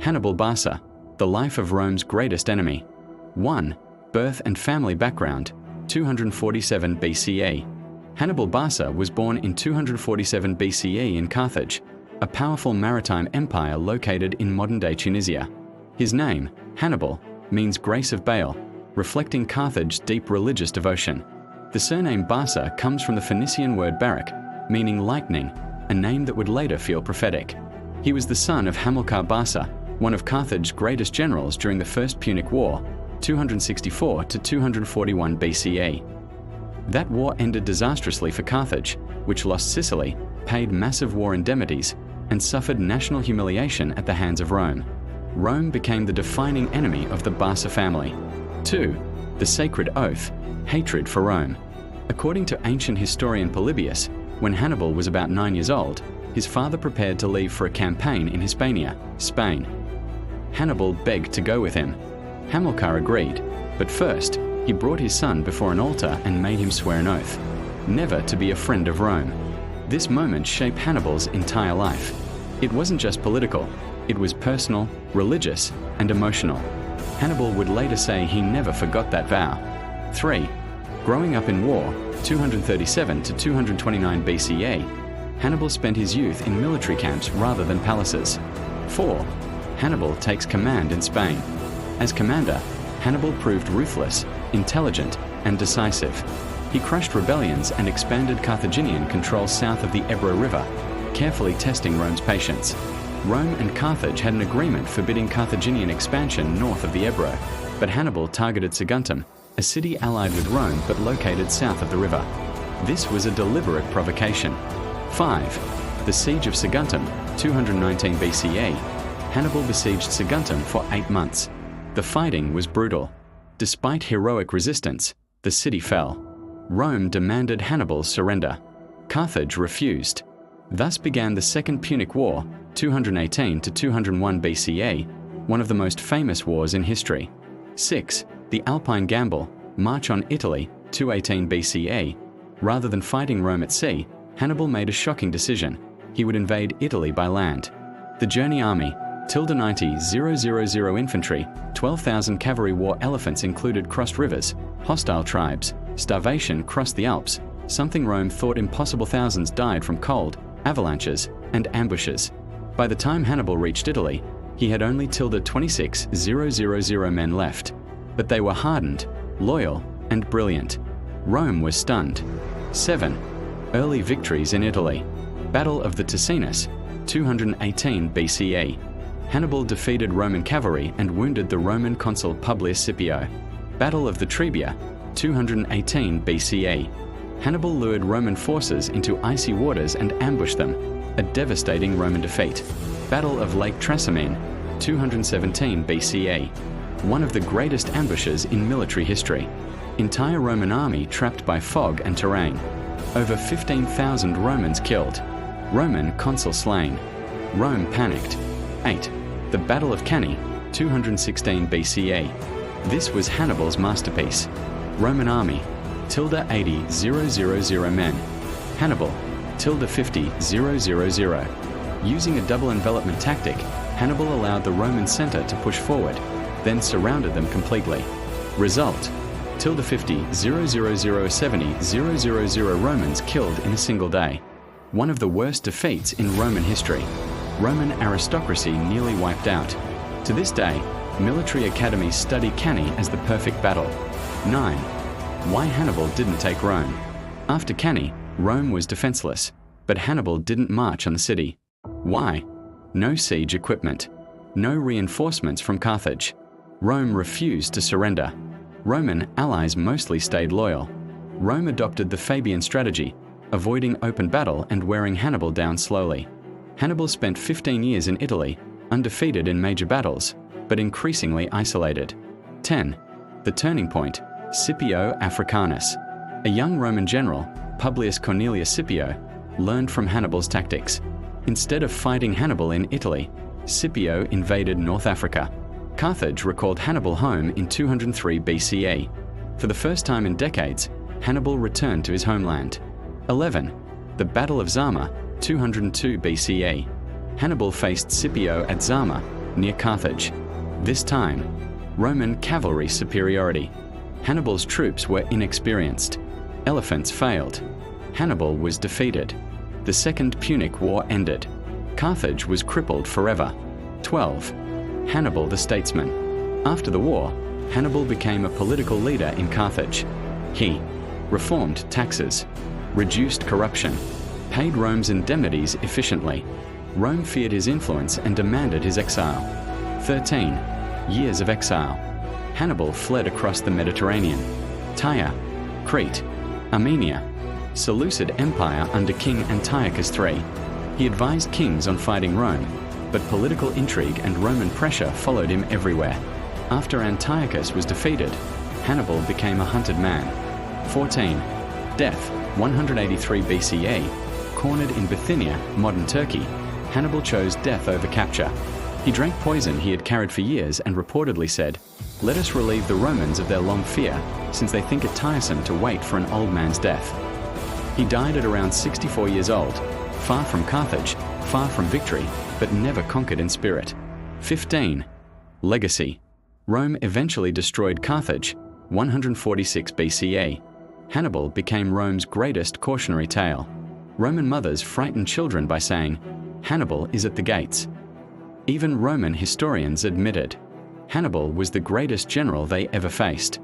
Hannibal Barca, the life of Rome's greatest enemy. 1. Birth and family background, 247 BCE. Hannibal Barca was born in 247 BCE in Carthage, a powerful maritime empire located in modern-day Tunisia. His name, Hannibal, means grace of Baal, reflecting Carthage's deep religious devotion. The surname Barca comes from the Phoenician word barak, meaning lightning, a name that would later feel prophetic. He was the son of Hamilcar Barca, one of Carthage's greatest generals during the First Punic War, 264 to 241 BCE. That war ended disastrously for Carthage, which lost Sicily, paid massive war indemnities, and suffered national humiliation at the hands of Rome. Rome became the defining enemy of the Barca family. 2. The sacred oath, hatred for Rome. According to ancient historian Polybius, when Hannibal was about 9 years old, his father prepared to leave for a campaign in Hispania, Spain. Hannibal begged to go with him. Hamilcar agreed, but first, he brought his son before an altar and made him swear an oath, never to be a friend of Rome. This moment shaped Hannibal's entire life. It wasn't just political, it was personal, religious, and emotional. Hannibal would later say he never forgot that vow. 3. Growing up in war, 237 to 229 BCE, Hannibal spent his youth in military camps rather than palaces. 4. Hannibal takes command in Spain. As commander, Hannibal proved ruthless, intelligent, and decisive. He crushed rebellions and expanded Carthaginian control south of the Ebro River, carefully testing Rome's patience. Rome and Carthage had an agreement forbidding Carthaginian expansion north of the Ebro, but Hannibal targeted Saguntum, a city allied with Rome but located south of the river. This was a deliberate provocation. 5. The Siege of Saguntum, 219 BCE. Hannibal besieged Saguntum for 8 months. The fighting was brutal. Despite heroic resistance, the city fell. Rome demanded Hannibal's surrender. Carthage refused. Thus began the Second Punic War, 218 to 201 BCE, one of the most famous wars in history. 6. The Alpine Gamble, March on Italy, 218 BCE. Rather than fighting Rome at sea, Hannibal made a shocking decision. He would invade Italy by land. The journey army, 90,000 infantry, 12,000 cavalry war elephants included crossed rivers, hostile tribes, starvation crossed the Alps, something Rome thought impossible. Thousands died from cold, avalanches, and ambushes. By the time Hannibal reached Italy, he had only 26,000 men left. But they were hardened, loyal, and brilliant. Rome was stunned. 7. Early victories in Italy. Battle of the Ticinus, 218 BCE. Hannibal defeated Roman cavalry and wounded the Roman consul Publius Scipio. Battle of the Trebia, 218 BCE. Hannibal lured Roman forces into icy waters and ambushed them, a devastating Roman defeat. Battle of Lake Trasimene, 217 BCE. One of the greatest ambushes in military history. Entire Roman army trapped by fog and terrain. Over 15,000 Romans killed. Roman consul slain. Rome panicked. 8. The Battle of Cannae, 216 BCE. This was Hannibal's masterpiece. Roman army, 80,000 men. Hannibal, 50,000. Using a double envelopment tactic, Hannibal allowed the Roman center to push forward, then surrounded them completely. Result, 70,000 Romans killed in a single day. One of the worst defeats in Roman history. Roman aristocracy nearly wiped out. To this day, military academies study Cannae as the perfect battle. 9. Why Hannibal didn't take Rome. After Cannae, Rome was defenseless, but Hannibal didn't march on the city. Why? No siege equipment. No reinforcements from Carthage. Rome refused to surrender. Roman allies mostly stayed loyal. Rome adopted the Fabian strategy, avoiding open battle and wearing Hannibal down slowly. Hannibal spent 15 years in Italy, undefeated in major battles, but increasingly isolated. 10. The turning point, Scipio Africanus. A young Roman general, Publius Cornelius Scipio, learned from Hannibal's tactics. Instead of fighting Hannibal in Italy, Scipio invaded North Africa. Carthage recalled Hannibal home in 203 BCE. For the first time in decades, Hannibal returned to his homeland. 11. The Battle of Zama, 202 BCE. Hannibal faced Scipio at Zama, near Carthage. This time, Roman cavalry superiority. Hannibal's troops were inexperienced. Elephants failed. Hannibal was defeated. The Second Punic War ended. Carthage was crippled forever. 12. Hannibal the statesman. After the war, Hannibal became a political leader in Carthage. He reformed taxes, reduced corruption, paid Rome's indemnities efficiently. Rome feared his influence and demanded his exile. 13. Years of exile. Hannibal fled across the Mediterranean. Tyre, Crete, Armenia, Seleucid Empire under King Antiochus III. He advised kings on fighting Rome, but political intrigue and Roman pressure followed him everywhere. After Antiochus was defeated, Hannibal became a hunted man. 14. Death, 183 BCE. Cornered in Bithynia, modern Turkey, Hannibal chose death over capture. He drank poison he had carried for years and reportedly said, "Let us relieve the Romans of their long fear, since they think it tiresome to wait for an old man's death." He died at around 64 years old, far from Carthage, far from victory, but never conquered in spirit. 15. Legacy. Rome eventually destroyed Carthage, 146 BCE. Hannibal became Rome's greatest cautionary tale. Roman mothers frightened children by saying, "Hannibal is at the gates." Even Roman historians admitted, Hannibal was the greatest general they ever faced.